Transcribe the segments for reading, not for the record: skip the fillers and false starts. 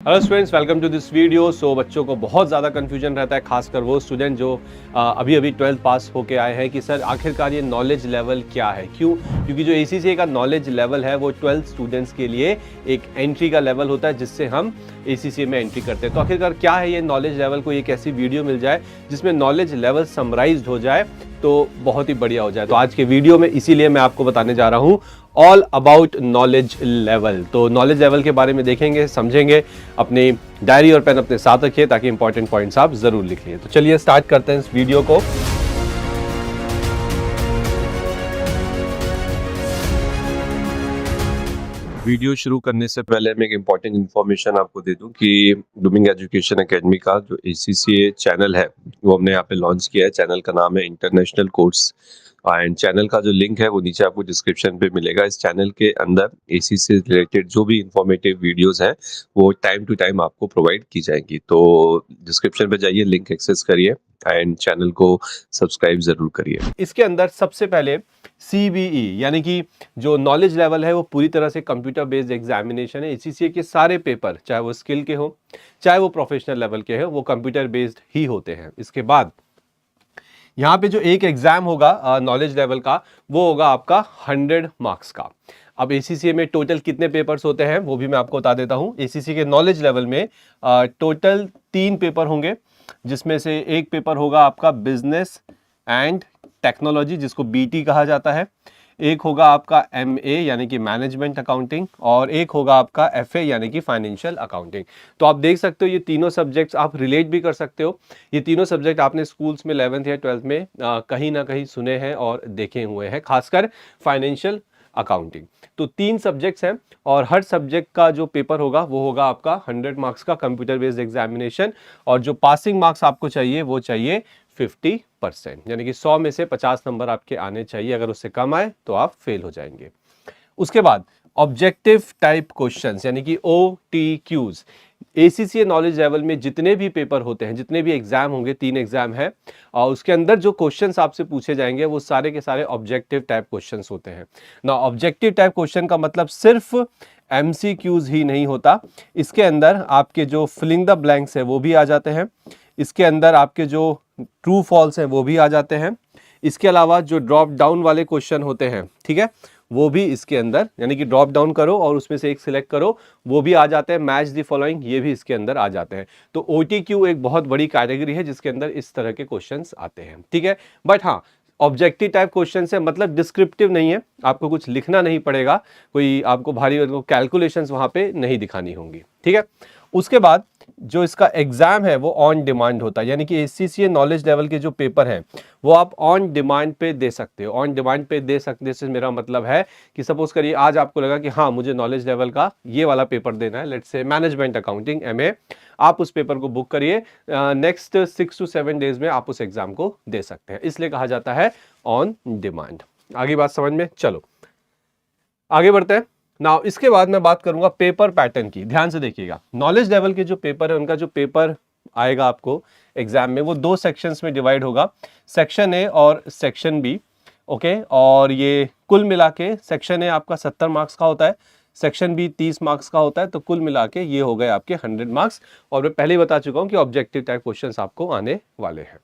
Hello students, welcome to this video. So बच्चों को बहुत ज़्यादा कन्फ्यूजन रहता है, खासकर वो स्टूडेंट जो अभी अभी 12th पास होके आए हैं कि सर आखिरकार ये नॉलेज लेवल क्या है। क्यों? क्योंकि जो ACCA का नॉलेज लेवल है वो 12th स्टूडेंट्स के लिए एक एंट्री का लेवल होता है जिससे हम ACCA में एंट्री करते हैं। तो आखिरकार क्या है ये नॉलेज लेवल? को एक ऐसी वीडियो मिल जाए जिसमें नॉलेज लेवल समराइज्ड हो जाए तो बहुत ही बढ़िया हो जाए। तो आज के वीडियो में इसीलिए मैं आपको बताने जा रहा हूँ ऑल अबाउट नॉलेज लेवल। तो नॉलेज लेवल के बारे में देखेंगे, समझेंगे। अपनी डायरी और पेन अपने साथ रखिए ताकि इंपॉर्टेंट पॉइंट्स आप जरूर लिख लिए। तो चलिए स्टार्ट करते हैं इस वीडियो को। वीडियो शुरू करने से पहले मैं एक इम्पॉर्टेंट इन्फॉर्मेशन आपको दे दूं कि ब्लूमिंग एजुकेशन एकेडमी का जो ACCA चैनल है वो हमने यहाँ पे लॉन्च किया है। चैनल का नाम है इंटरनेशनल कोर्स एंड चैनल का जो लिंक है वो नीचे आपको डिस्क्रिप्शन पे मिलेगा। इस चैनल के अंदर ACCA से रिलेटेड जो भी इंफॉर्मेटिव वीडियोस हैं वो टाइम टू टाइम आपको प्रोवाइड की जाएंगी। तो डिस्क्रिप्शन पे जाइए, लिंक एक्सेस करिए एंड चैनल को सब्सक्राइब जरूर करिए। इसके अंदर सबसे पहले CBE यानी कि जो नॉलेज लेवल है वो पूरी तरह से कंप्यूटर बेस्ड एग्जामिनेशन है। ACCA के सारे पेपर, चाहे वो स्किल के हो चाहे वो प्रोफेशनल लेवल के हो, वो कंप्यूटर बेस्ड ही होते हैं। इसके बाद यहाँ पे जो एक एग्जाम होगा नॉलेज लेवल का, वो होगा आपका 100 मार्क्स का। अब ACCA में टोटल कितने पेपर्स होते हैं वो भी मैं आपको बता देता हूँ। ACCA के नॉलेज लेवल में टोटल 3 पेपर होंगे, जिसमें से एक पेपर होगा आपका बिजनेस एंड टेक्नोलॉजी, जिसको BT कहा जाता है। एक होगा आपका MA यानी कि मैनेजमेंट अकाउंटिंग, और एक होगा आपका FA यानी कि फाइनेंशियल अकाउंटिंग। तो आप देख सकते हो ये तीनों सब्जेक्ट्स आप रिलेट भी कर सकते हो। ये तीनों सब्जेक्ट आपने स्कूल्स में 11th या 12th में कहीं ना कहीं सुने हैं और देखे हुए हैं, खासकर फाइनेंशियल अकाउंटिंग। तो 3 सब्जेक्ट्स हैं और हर सब्जेक्ट का जो पेपर होगा वो होगा आपका 100 मार्क्स का कंप्यूटर बेस्ड एग्जामिनेशन। और जो पासिंग मार्क्स आपको चाहिए वो चाहिए 50%, यानी कि 100 में से 50 नंबर आपके आने चाहिए। अगर उससे कम आए तो आप फेल हो जाएंगे। उसके बाद ऑब्जेक्टिव टाइप क्वेश्चंस यानी कि OTQs। ACCA नॉलेज लेवल में जितने भी पेपर होते हैं, जितने भी एग्जाम होंगे, 3 एग्जाम है, और उसके अंदर जो क्वेश्चंस आपसे पूछे जाएंगे वो सारे के सारे ऑब्जेक्टिव टाइप क्वेश्चंस होते हैं ना। ऑब्जेक्टिव टाइप क्वेश्चन का मतलब सिर्फ MCQs ही नहीं होता। इसके अंदर आपके जो फिलिंग द ब्लैंक्स है वो भी आ जाते हैं। इसके अंदर आपके जो ट्रू फॉल्स है वो भी आ जाते हैं। इसके अलावा जो ड्रॉप डाउन वाले क्वेश्चन होते हैं, ठीक है, वो भी इसके अंदर, यानी कि ड्रॉप डाउन करो और उसमें से एक सिलेक्ट करो, वो भी आ जाते हैं। मैच द फॉलोइंग, ये भी इसके अंदर आ जाते हैं। तो OTQ एक बहुत बड़ी कैटेगरी है जिसके अंदर इस तरह के क्वेश्चंस आते हैं, ठीक है। बट हाँ, ऑब्जेक्टिव टाइप क्वेश्चन है, मतलब डिस्क्रिप्टिव नहीं है, आपको कुछ लिखना नहीं पड़ेगा, कोई आपको भारी कैलकुलेशंस वहां पे नहीं दिखानी होंगी, ठीक है। उसके बाद जो इसका एग्जाम है वो ऑन डिमांड होता है, यानी कि ACCA नॉलेज लेवल के जो पेपर हैं वो आप ऑन डिमांड पे दे सकते हो। ऑन डिमांड पे दे सकने से मेरा मतलब है कि सपोज करिए आज आपको लगा कि हाँ मुझे नॉलेज लेवल का ये वाला पेपर देना है, let's say management accounting MA, आप उस पेपर को बुक करिए, नेक्स्ट 6 to 7 डेज में आप उस एग्जाम को दे सकते हैं, इसलिए कहा जाता है ऑन डिमांड। आगे बात समझ में? चलो आगे बढ़ते हैं। नाउ इसके बाद मैं बात करूंगा पेपर पैटर्न की। ध्यान से देखिएगा, नॉलेज लेवल के जो पेपर है उनका जो पेपर आएगा आपको एग्जाम में वो 2 सेक्शंस में डिवाइड होगा, सेक्शन A और सेक्शन B। ओके, और ये कुल मिला के सेक्शन A आपका 70 मार्क्स का होता है, सेक्शन B 30 मार्क्स का होता है। तो कुल मिला के ये हो गए आपके 100 मार्क्स। और मैं पहले ही बता चुका हूं कि ऑब्जेक्टिव टाइप क्वेश्चंस आपको आने वाले हैं।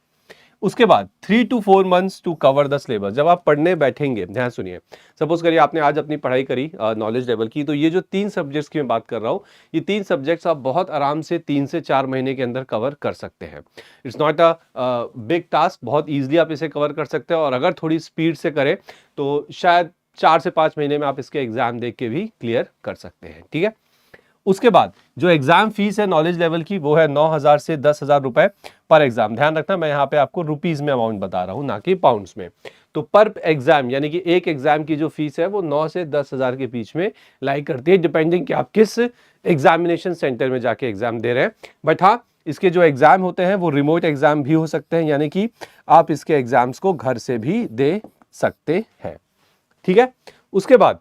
उसके बाद 3 to 4 months to cover the syllabus. जब आप पढ़ने बैठेंगे, ध्यान सुनिए, सपोज करिए आपने आज अपनी पढ़ाई करी नॉलेज लेवल की, तो ये जो 3 सब्जेक्ट्स की मैं बात कर रहा हूँ, ये 3 सब्जेक्ट्स आप बहुत आराम से 3 से 4 महीने के अंदर कवर कर सकते हैं। It's not a big task, बहुत ईजिली आप इसे कवर कर सकते हैं। और अगर थोड़ी स्पीड से करें तो शायद 4 से 5 महीने में आप इसके एग्जाम देख के भी क्लियर कर सकते हैं, ठीक है। उसके बाद जो एग्जाम फीस है नॉलेज लेवल की वो है 9,000 से 10,000 रुपए पर एग्जाम। ध्यान रखना, मैं यहाँ पे आपको रुपीज में अमाउंट बता रहा हूँ, ना कि पाउंड्स में। तो पर एग्जाम यानी कि एक एग्जाम की जो फीस है वो 9 से 10,000 के बीच में लाई करती है, डिपेंडिंग कि आप किस एग्जामिनेशन सेंटर में जाके एग्जाम दे रहे हैं। बट हाँ, इसके जो एग्जाम होते हैं वो रिमोट एग्जाम भी हो सकते हैं, यानी कि आप इसके एग्जाम्स को घर से भी दे सकते हैं, ठीक है। उसके बाद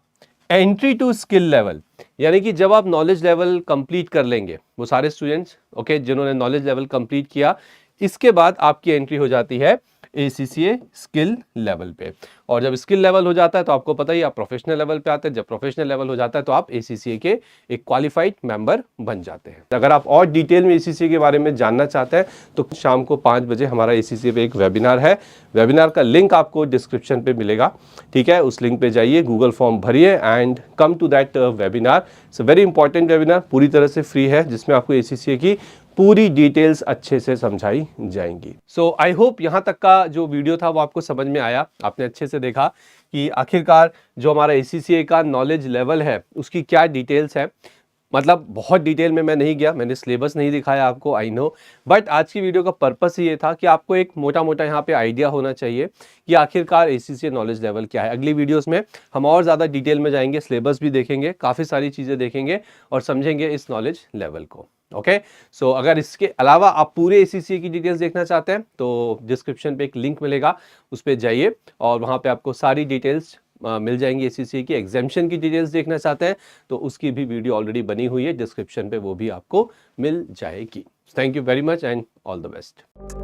एंट्री टू स्किल लेवल, यानी कि जब आप नॉलेज लेवल कंप्लीट कर लेंगे, वो सारे स्टूडेंट्स ओके जिन्होंने नॉलेज लेवल कंप्लीट किया, इसके बाद आपकी एंट्री हो जाती है ACCA स्किल लेवल पे, और जब स्किल लेवल हो जाता है तो आपको पता ही आप प्रोफेशनल लेवल पे आते हैं। जब प्रोफेशनल लेवल हो जाता है तो आप ACCA के एक क्वालिफाइड मेंबर बन जाते हैं। अगर आप और डिटेल में ACCA के बारे में जानना चाहते हैं तो शाम को 5 बजे हमारा ACCA पे एक वेबिनार है। वेबिनार का लिंक आपको डिस्क्रिप्शन पे मिलेगा, ठीक है। उस लिंक पे जाइए, गूगल फॉर्म भरिए and come to that webinar. It's a very important webinar, पूरी तरह से फ्री है, जिसमें आपको ACCA की पूरी डिटेल्स अच्छे से समझाई जाएंगी। सो आई होप यहाँ तक का जो वीडियो था वो आपको समझ में आया, आपने अच्छे से देखा कि आखिरकार जो हमारा ACCA का नॉलेज लेवल है उसकी क्या डिटेल्स है। मतलब बहुत डिटेल में मैं नहीं गया, मैंने सिलेबस नहीं दिखाया आपको, आई नो, बट आज की वीडियो का पर्पस ये था कि आपको एक मोटा मोटा यहाँ पे आइडिया होना चाहिए कि आखिरकार ACCA नॉलेज लेवल क्या है। अगली वीडियोस में हम और ज़्यादा डिटेल में जाएंगे, सिलेबस भी देखेंगे, काफ़ी सारी चीज़ें देखेंगे और समझेंगे इस नॉलेज लेवल को। ओके, सो अगर इसके अलावा आप पूरे ACCA की डिटेल्स देखना चाहते हैं तो डिस्क्रिप्शन पे एक लिंक मिलेगा, उस पर जाइए और वहाँ पे आपको सारी डिटेल्स मिल जाएंगी। ACCA की एग्जामिशन की डिटेल्स देखना चाहते हैं तो उसकी भी वीडियो ऑलरेडी बनी हुई है, डिस्क्रिप्शन पे वो भी आपको मिल जाएगी। Thank you very much and all the best.